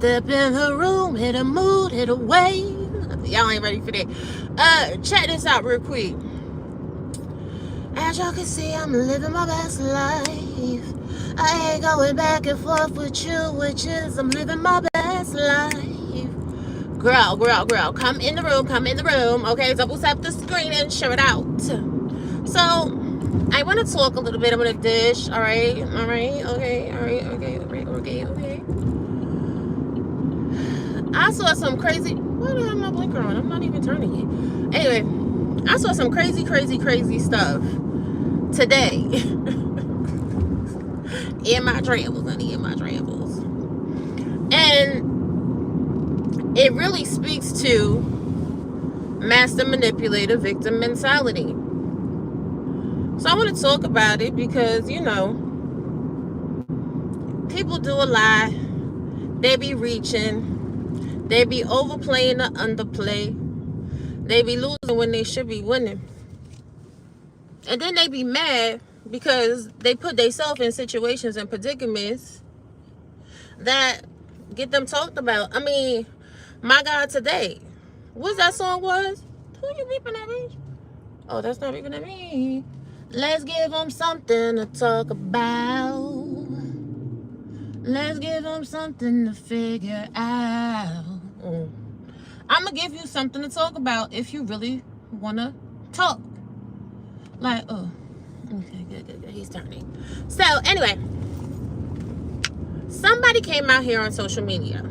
Step in the room, hit a mood, hit a wave. Y'all ain't ready for that. Check this out real quick. As y'all can see, I'm living my best life. I ain't going back and forth with you, which is I'm living my best life. Girl, come in the room. Okay, double tap the screen and share it out. So, I want to talk a little bit. I'm going to dish, okay. I saw some crazy, why do I have my blinker on? I'm not even turning it. Anyway, I saw some crazy stuff today. in my travels. And it really speaks to master manipulator victim mentality. So I want to talk about it because, people do a lot. They be reaching. They be overplaying the underplay. They be losing when they should be winning. And then they be mad because they put themselves in situations and predicaments that get them talked about. I mean, my God, today. What's that song was? Who you beeping at me? Oh, that's not beeping at me. Let's give them something to talk about. Let's give them something to figure out. I'm going to give you something to talk about if you really want to talk. Like, oh, okay, good. He's turning. So, anyway, somebody came out here on social media.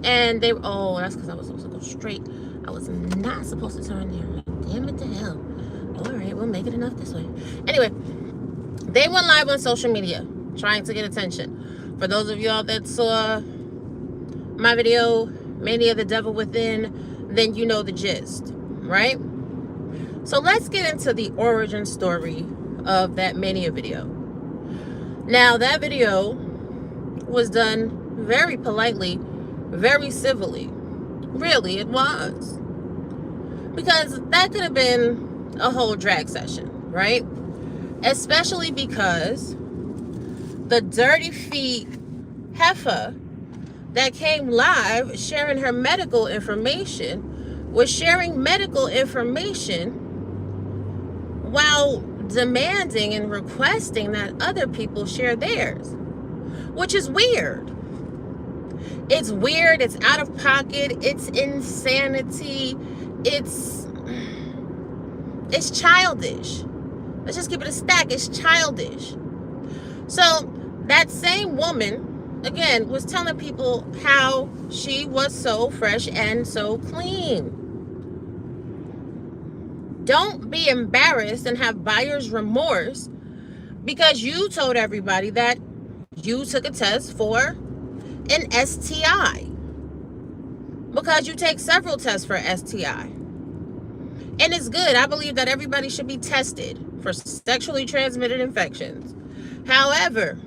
And they, that's because I was supposed to go straight. I was not supposed to turn there. Damn it to hell. All right, we'll make it enough this way. Anyway, they went live on social media trying to get attention. For those of y'all that saw my video, Mania the Devil Within, then you know the gist, right? So let's get into the origin story of that Mania video. Now, that video was done very politely, very civilly. Really, it was. Because that could have been a whole drag session, right? Especially because the dirty feet heifer that came live sharing her medical information was sharing medical information while demanding and requesting that other people share theirs, which is weird. It's weird, it's out of pocket, it's insanity, it's childish. Let's just keep it a stack, it's childish. So that same woman, again, was telling people how she was so fresh and so clean. Don't be embarrassed and have buyer's remorse because you told everybody that you took a test for an STI. Because you take several tests for STI. And it's good. I believe that everybody should be tested for sexually transmitted infections. However,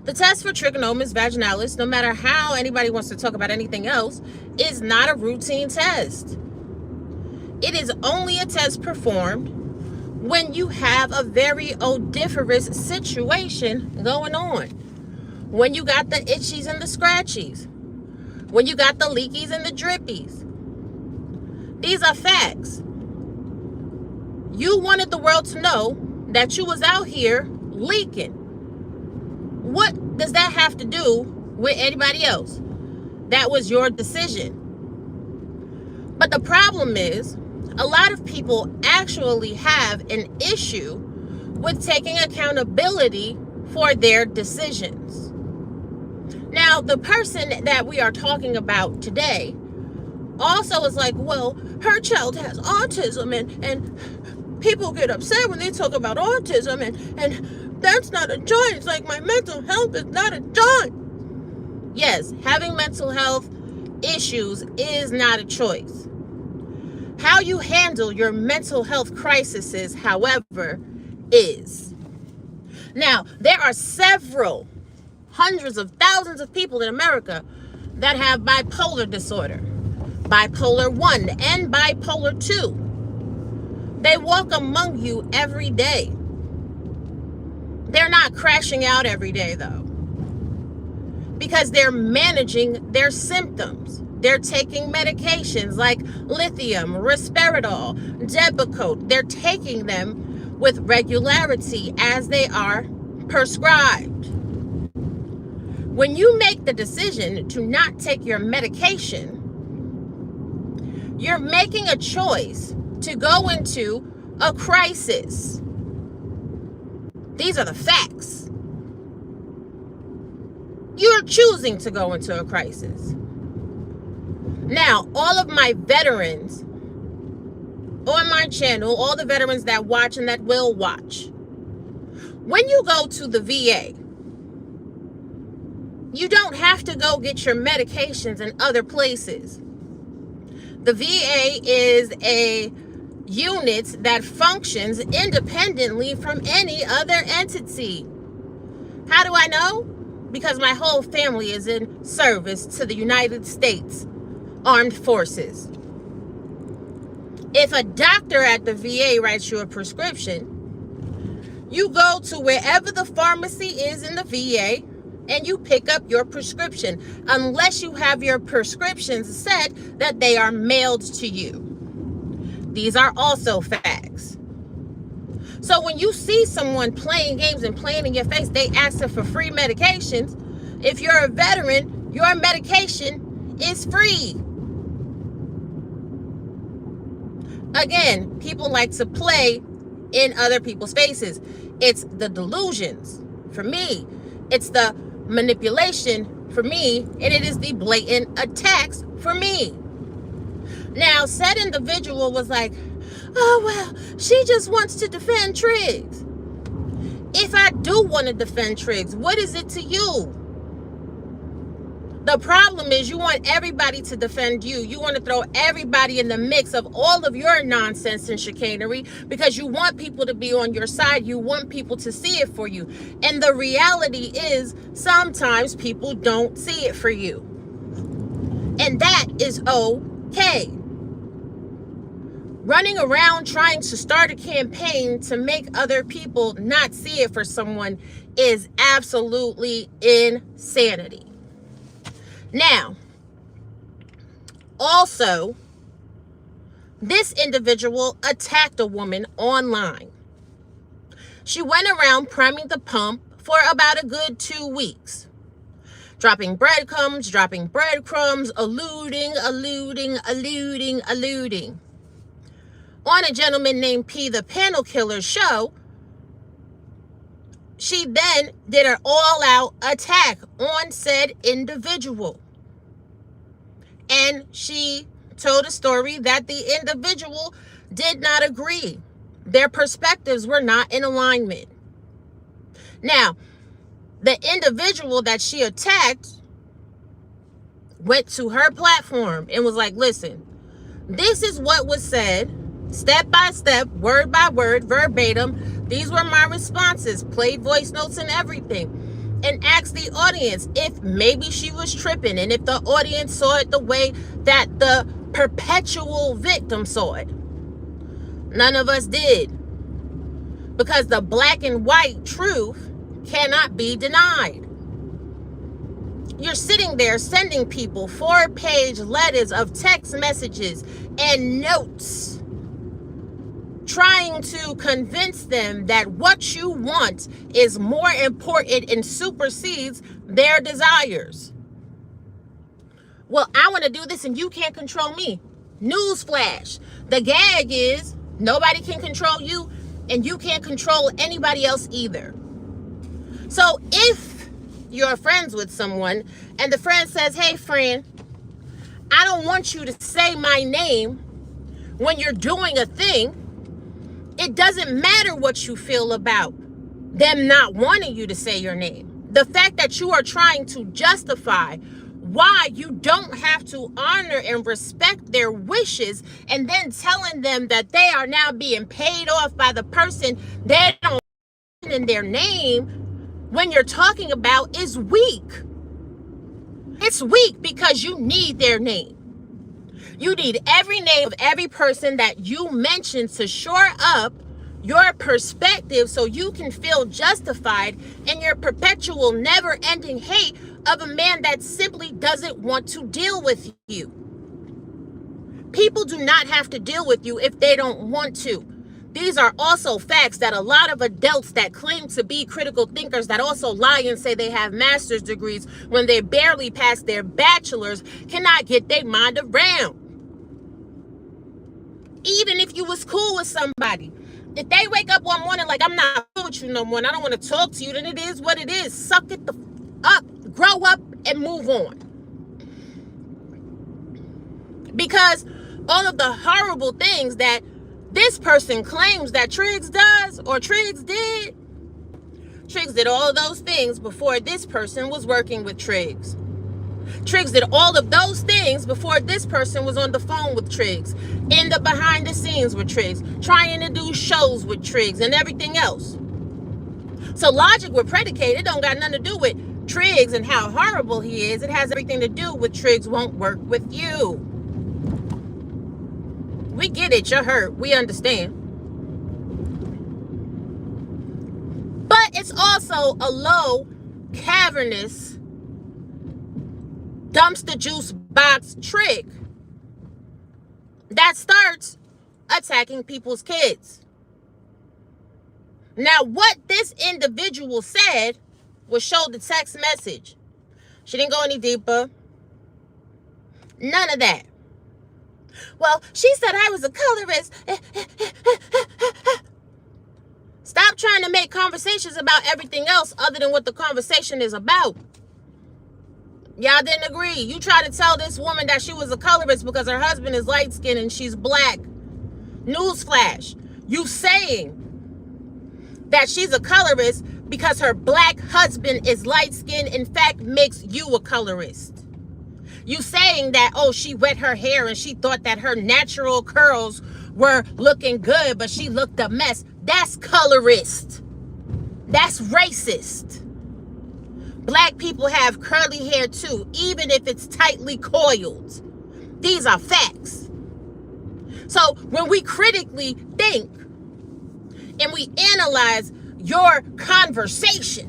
the test for trichomonas vaginalis, no matter how anybody wants to talk about anything else, is not a routine test. It is only a test performed when you have a very odoriferous situation going on. When you got the itchies and the scratchies. When you got the leakies and the drippies. These are facts. You wanted the world to know that you was out here leaking. What does that have to do with anybody else? That was your decision. But the problem is, a lot of people actually have an issue with taking accountability for their decisions. Now, the person that we are talking about today also is like, well, her child has autism and people get upset when they talk about autism and that's not a joint. It's like my mental health is not a joint. Yes, having mental health issues is not a choice. How you handle your mental health crises, however, is. Now, there are several hundreds of thousands of people in America that have bipolar disorder, bipolar 1 and bipolar 2. They walk among you every day. They're not crashing out every day, though. because they're managing their symptoms. They're taking medications like lithium, risperidol, Depakote. They're taking them with regularity as they are prescribed. When you make the decision to not take your medication, you're making a choice to go into a crisis. These are the facts. You're choosing to go into a crisis. Now, all of my veterans on my channel, all the veterans that watch and that will watch, when you go to the VA, you don't have to go get your medications in other places. The VA is a unit that functions independently from any other entity. How do I know? Because my whole family is in service to the United States Armed Forces. If a doctor at the VA writes you a prescription, you go to wherever the pharmacy is in the VA and you pick up your prescription, unless you have your prescriptions set that they are mailed to you. These are also facts. So when you see someone playing games and playing in your face, they asking for free medications. If you're a veteran, your medication is free. Again, people like to play in other people's faces. It's the delusions for me. It's the manipulation for me, and it is the blatant attacks for me. Now, said individual was like, oh, well, she just wants to defend Triggs. If I do want to defend Triggs, what is it to you? The problem is you want everybody to defend you. You want to throw everybody in the mix of all of your nonsense and chicanery because you want people to be on your side. You want people to see it for you. And the reality is sometimes people don't see it for you. And that is okay. Running around trying to start a campaign to make other people not see it for someone is absolutely insanity. Now, also, this individual attacked a woman online. She went around priming the pump for about a good 2 weeks. Dropping breadcrumbs, alluding. On a gentleman named P, the Panel Killer's show, she then did an all-out attack on said individual. And she told a story that the individual did not agree. Their perspectives were not in alignment. Now, the individual that she attacked went to her platform and was like, listen, this is what was said, step by step, word by word, verbatim. These were my responses, played voice notes and everything, and asked the audience if maybe she was tripping and if the audience saw it the way that the perpetual victim saw it. None of us did, because the black and white truth cannot be denied. You're sitting there sending people 4-page letters of text messages and notes, trying to convince them that what you want is more important and supersedes their desires. Well, I want to do this and you can't control me. Newsflash. The gag is nobody can control you and you can't control anybody else either. So if you're friends with someone and the friend says, hey friend, I don't want you to say my name when you're doing a thing, it doesn't matter what you feel about them not wanting you to say your name. The fact that you are trying to justify why you don't have to honor and respect their wishes and then telling them that they are now being paid off by the person they don't in their name when you're talking about is weak. It's weak because you need their name. You need every name of every person that you mention to shore up your perspective so you can feel justified in your perpetual, never-ending hate of a man that simply doesn't want to deal with you. People do not have to deal with you if they don't want to. These are also facts that a lot of adults that claim to be critical thinkers that also lie and say they have master's degrees when they barely passed their bachelor's cannot get their mind around. Even if you was cool with somebody, if they wake up one morning like, I'm not cool with you no more and I don't want to talk to you, then it is what it is. Suck it the up, grow up, and move on. Because all of the horrible things that this person claims that Triggs does or Triggs did, Triggs did all of those things before this person was working with Triggs. Triggs did all of those things before this person was on the phone with Triggs, in the behind the scenes with Triggs, trying to do shows with Triggs and everything else. So logic with predicate, it don't got nothing to do with Triggs and how horrible he is. It has everything to do with Triggs won't work with you. We get it, you're hurt. We understand. But it's also a low, cavernous, dumpster juice box trick that starts attacking people's kids. Now, what this individual said was show the text message. She didn't go any deeper. None of that. Well, she said I was a colorist. Stop trying to make conversations about everything else other than what the conversation is about. Y'all didn't agree. You tried to tell this woman that she was a colorist because her husband is light-skinned and she's black. Newsflash. You saying that she's a colorist because her black husband is light-skinned, in fact, makes you a colorist. You saying that, oh, she wet her hair and she thought that her natural curls were looking good, but she looked a mess. That's colorist. That's racist. Black people have curly hair too, even if it's tightly coiled. These are facts. So when we critically think and we analyze your conversation,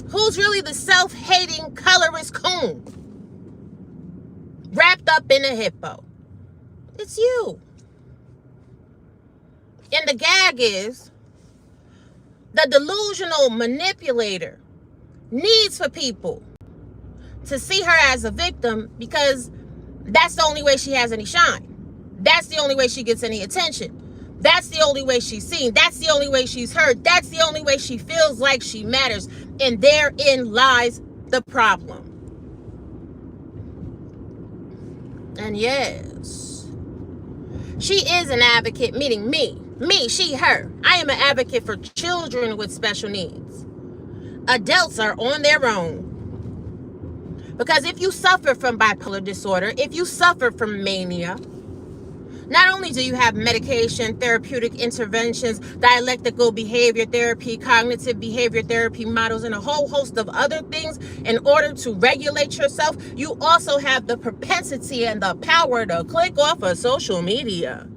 who's really the self-hating colorist coon wrapped up in a hippo? It's you. And the gag is the delusional manipulator needs for people to see her as a victim because that's the only way she has any shine. That's the only way she gets any attention. That's the only way she's seen. That's the only way she's heard. That's the only way she feels like she matters. And therein lies the problem. And yes, she is an advocate, meaning me. Me, she, her. I am an advocate for children with special needs. Adults are on their own. Because if you suffer from bipolar disorder, if you suffer from mania, not only do you have medication, therapeutic interventions, dialectical behavior therapy, cognitive behavior therapy models, and a whole host of other things in order to regulate yourself, you also have the propensity and the power to click off of social media.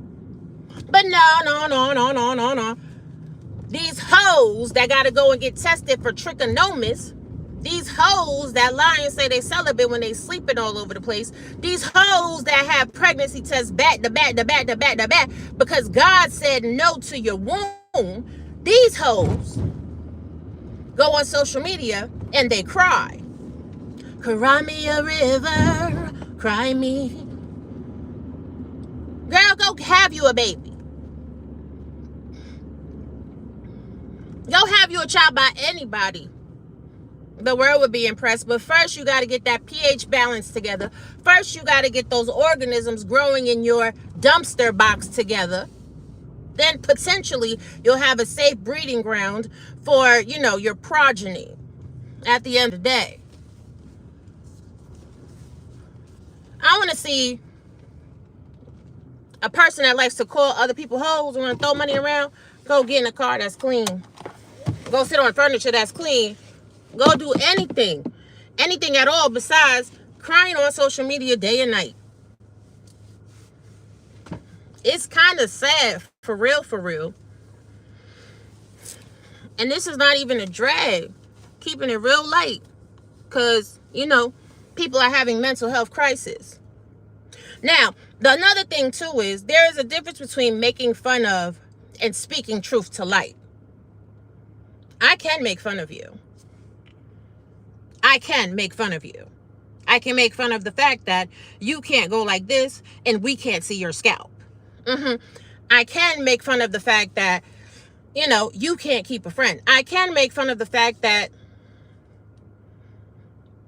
But no. These hoes that got to go and get tested for trichomonas, these hoes that lie and say they celibate when they sleeping all over the place, these hoes that have pregnancy tests back to back because God said no to your womb, these hoes go on social media and they cry. Cry me a river, cry me. Girl, go have you a baby. Go have you a child by anybody. The world would be impressed. But first, you got to get that pH balance together. First, you got to get those organisms growing in your dumpster box together. Then potentially, you'll have a safe breeding ground for, your progeny at the end of the day. I want to see a person that likes to call other people hoes and want to throw money around. Go get in a car that's clean. Go sit on furniture that's clean. Go do anything at all besides crying on social media day and night. It's kind of sad, for real, for real. And this is not even a drag. Keeping it real light. Because, people are having mental health crisis. Now, another thing too is there is a difference between making fun of and speaking truth to light. I can make fun of you. I can make fun of you. I can make fun of the fact that you can't go like this and we can't see your scalp. I can make fun of the fact that, you can't keep a friend. I can make fun of the fact that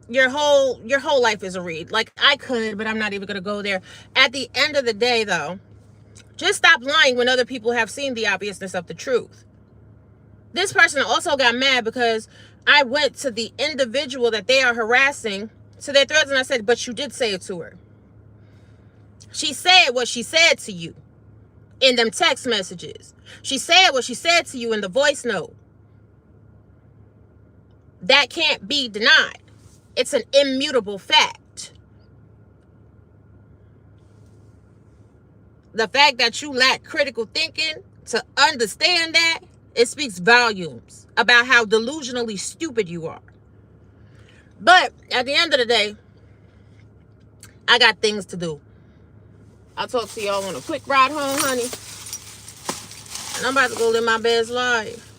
your whole life is a read. Like, I could, but I'm not even going to go there. At the end of the day, though, just stop lying when other people have seen the obviousness of the truth. This person also got mad because I went to the individual that they are harassing to their threads, and I said, but you did say it to her. She said what she said to you in them text messages. She said what she said to you in the voice note. That can't be denied. It's an immutable fact. The fact that you lack critical thinking to understand that, it speaks volumes about how delusionally stupid you are. But at the end of the day, I got things to do. I'll talk to y'all on a quick ride home, honey. And I'm about to go live my best life.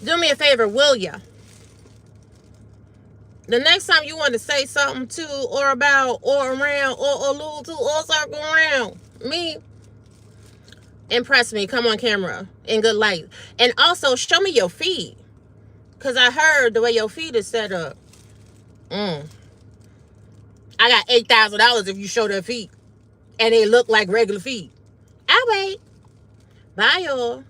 Do me a favor, will ya? The next time you want to say something to or about or around or allude to or circle around me, impress me. Come on camera in good light. And also show me your feet. Because I heard the way your feet is set up. I got $8,000 if you show their feet. And they look like regular feet. I'll wait. Bye, y'all.